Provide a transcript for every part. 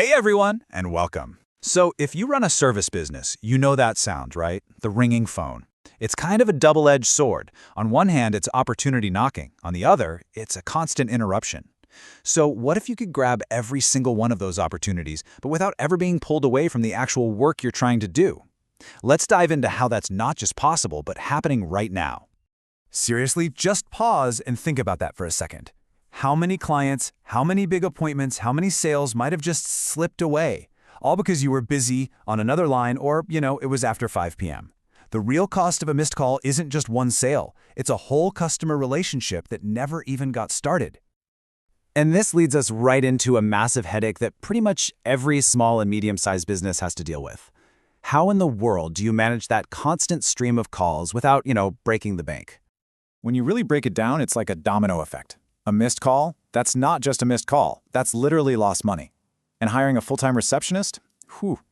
Hey everyone, and welcome. So if you run a service business, you know that sound, right? The ringing phone. It's kind of a double-edged sword. On one hand, it's opportunity knocking. On the other, it's a constant interruption. So what if you could grab every single one of those opportunities, but without ever being pulled away from the actual work you're trying to do? Let's dive into how that's not just possible, but happening right now. Seriously, just pause and think about that for a second. How many clients, how many big appointments, how many sales might have just slipped away, all because you were busy on another line or, it was after 5 p.m. The real cost of a missed call isn't just one sale. It's a whole customer relationship that never even got started. And this leads us right into a massive headache that pretty much every small and medium-sized business has to deal with. How in the world do you manage that constant stream of calls without, breaking the bank? When you really break it down, it's like a domino effect. A missed call? That's not just a missed call. That's literally lost money. And hiring a full-time receptionist?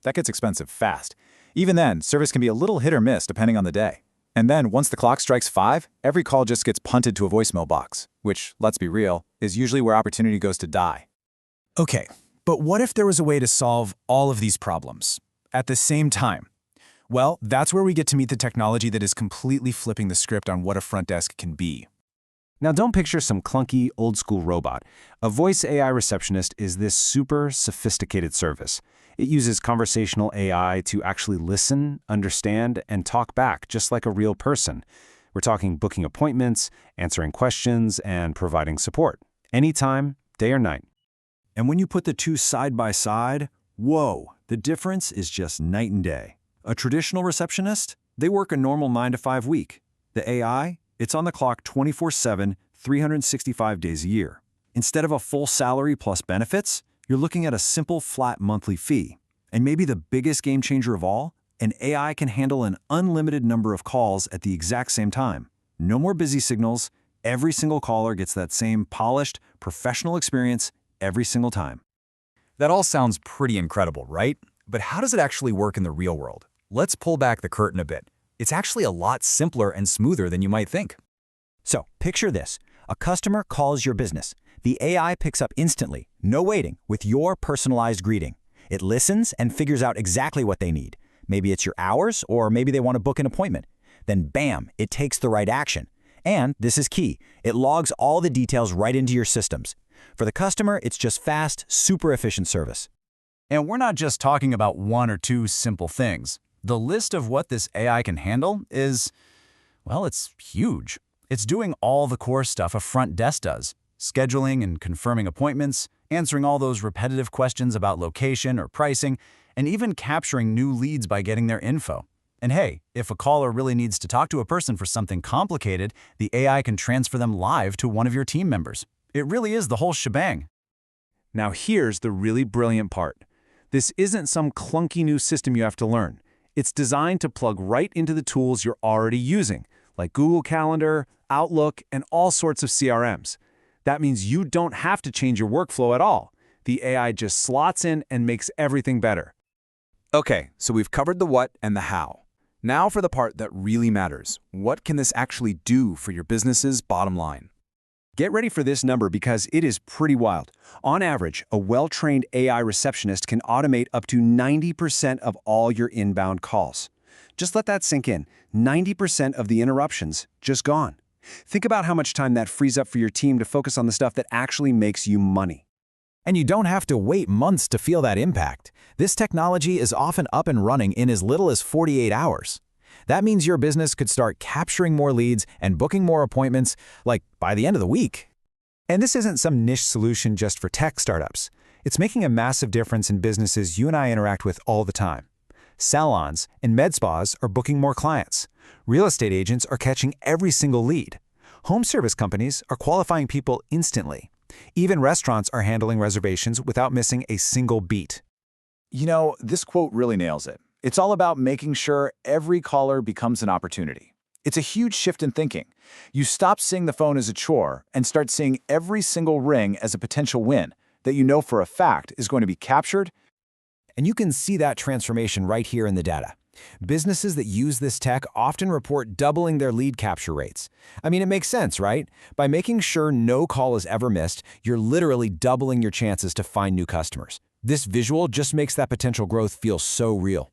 That gets expensive fast. Even then, service can be a little hit or miss depending on the day. And then once the clock strikes 5, every call just gets punted to a voicemail box, which, let's be real, is usually where opportunity goes to die. Okay, but what if there was a way to solve all of these problems at the same time? Well, that's where we get to meet the technology that is completely flipping the script on what a front desk can be. Now, don't picture some clunky, old-school robot. A voice AI receptionist is this super sophisticated service. It uses conversational AI to actually listen, understand, and talk back just like a real person. We're talking booking appointments, answering questions, and providing support. Anytime, day or night. And when you put the two side by side, whoa, the difference is just night and day. A traditional receptionist, they work a normal 9-to-5 week. The AI, it's on the clock 24/7, 365 days a year. Instead of a full salary plus benefits, you're looking at a simple flat monthly fee. And maybe the biggest game changer of all, an AI can handle an unlimited number of calls at the exact same time. No more busy signals. Every single caller gets that same polished, professional experience every single time. That all sounds pretty incredible, right? But how does it actually work in the real world? Let's pull back the curtain a bit. It's actually a lot simpler and smoother than you might think. So, picture this. A customer calls your business. The AI picks up instantly, no waiting, with your personalized greeting. It listens and figures out exactly what they need. Maybe it's your hours, or maybe they want to book an appointment. Then bam, it takes the right action. And, this is key, it logs all the details right into your systems. For the customer, it's just fast, super efficient service. And we're not just talking about one or two simple things. The list of what this AI can handle is, well, it's huge. It's doing all the core stuff a front desk does, scheduling and confirming appointments, answering all those repetitive questions about location or pricing, and even capturing new leads by getting their info. And hey, if a caller really needs to talk to a person for something complicated, the AI can transfer them live to one of your team members. It really is the whole shebang. Now here's the really brilliant part. This isn't some clunky new system you have to learn. It's designed to plug right into the tools you're already using, like Google Calendar, Outlook, and all sorts of CRMs. That means you don't have to change your workflow at all. The AI just slots in and makes everything better. Okay, so we've covered the what and the how. Now for the part that really matters. What can this actually do for your business's bottom line? Get ready for this number because it is pretty wild. On average, a well-trained AI receptionist can automate up to 90% of all your inbound calls. Just let that sink in. 90% of the interruptions just gone. Think about how much time that frees up for your team to focus on the stuff that actually makes you money. And you don't have to wait months to feel that impact. This technology is often up and running in as little as 48 hours. That means your business could start capturing more leads and booking more appointments, like by the end of the week. And this isn't some niche solution just for tech startups. It's making a massive difference in businesses you and I interact with all the time. Salons and MedSpas are booking more clients. Real estate agents are catching every single lead. Home service companies are qualifying people instantly. Even restaurants are handling reservations without missing a single beat. This quote really nails it. It's all about making sure every caller becomes an opportunity. It's a huge shift in thinking. You stop seeing the phone as a chore and start seeing every single ring as a potential win that you know for a fact is going to be captured. And you can see that transformation right here in the data. Businesses that use this tech often report doubling their lead capture rates. I mean, it makes sense, right? By making sure no call is ever missed, you're literally doubling your chances to find new customers. This visual just makes that potential growth feel so real.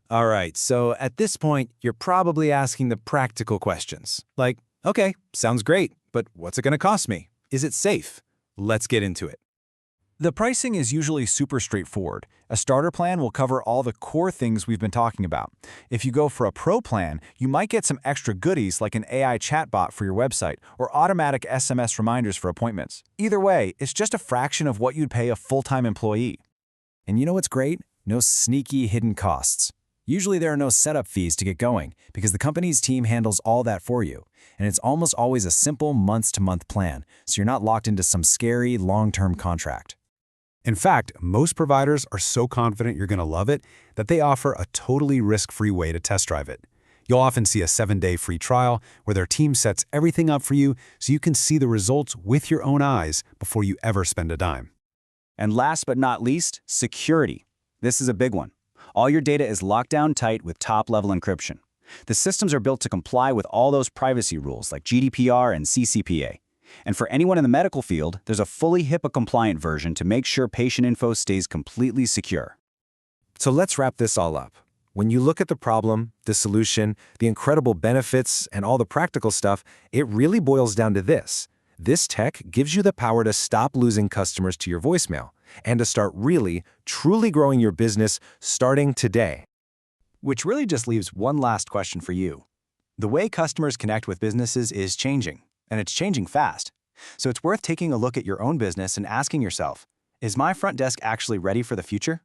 All right, so at this point, you're probably asking the practical questions. Like, okay, sounds great, but what's it going to cost me? Is it safe? Let's get into it. The pricing is usually super straightforward. A starter plan will cover all the core things we've been talking about. If you go for a pro plan, you might get some extra goodies like an AI chatbot for your website or automatic SMS reminders for appointments. Either way, it's just a fraction of what you'd pay a full-time employee. And you know what's great? No sneaky hidden costs. Usually there are no setup fees to get going because the company's team handles all that for you. And it's almost always a simple month-to-month plan, so you're not locked into some scary long-term contract. In fact, most providers are so confident you're going to love it that they offer a totally risk-free way to test drive it. You'll often see a 7-day free trial where their team sets everything up for you so you can see the results with your own eyes before you ever spend a dime. And last but not least, security. This is a big one. All your data is locked down tight with top-level encryption. The systems are built to comply with all those privacy rules like GDPR and CCPA. And for anyone in the medical field, there's a fully HIPAA-compliant version to make sure patient info stays completely secure. So let's wrap this all up. When you look at the problem, the solution, the incredible benefits, and all the practical stuff, it really boils down to this. This tech gives you the power to stop losing customers to your voicemail and to start really, truly growing your business starting today. Which really just leaves one last question for you. The way customers connect with businesses is changing, and it's changing fast. So it's worth taking a look at your own business and asking yourself, is my front desk actually ready for the future?